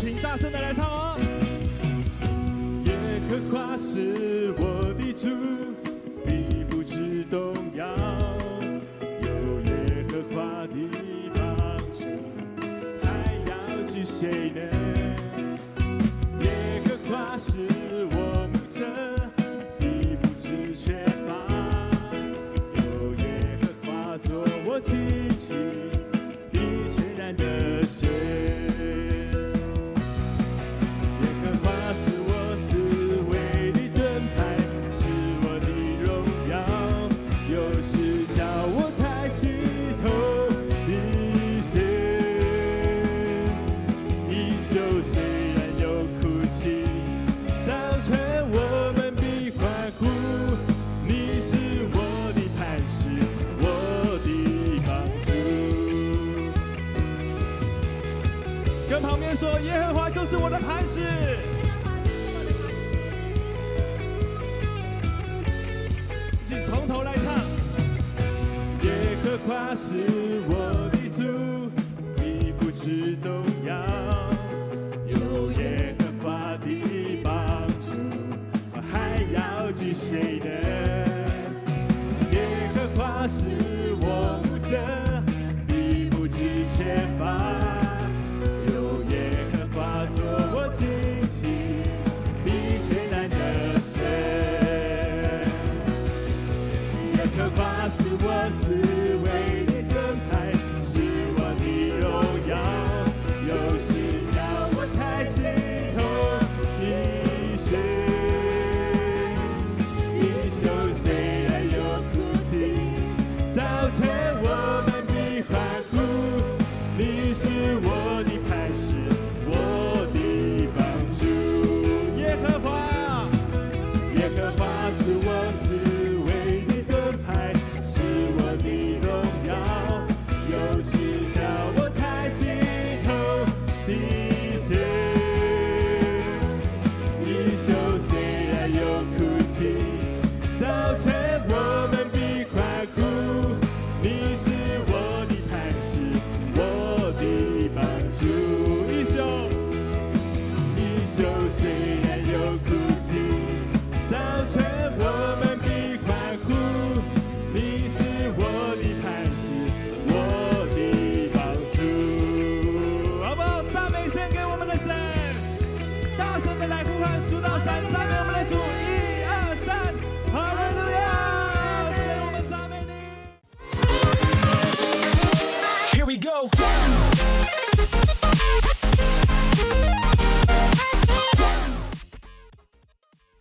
请大声的来唱哦。耶和华是我的主，必不致动摇。有耶和华的帮助，还要惧谁呢？耶和华是我牧者，必不致缺乏。有耶和华做我荆棘，必全然得胜。耶和华是我思维的盾牌，是我的荣耀，又是叫我抬起头的神。依旧虽然有哭泣，早晨我们必欢呼。你是我的磐石，我的帮助。跟旁边说，耶和华就是我的磐石。一起从头来唱。耶和华是我的主，必不致动摇。有耶和华的帮助，我还要惧谁呢？耶和华是我牧者，必不致缺乏。有耶和华做我荆棘，必全然得胜。耶和华是我思维的盾牌，是我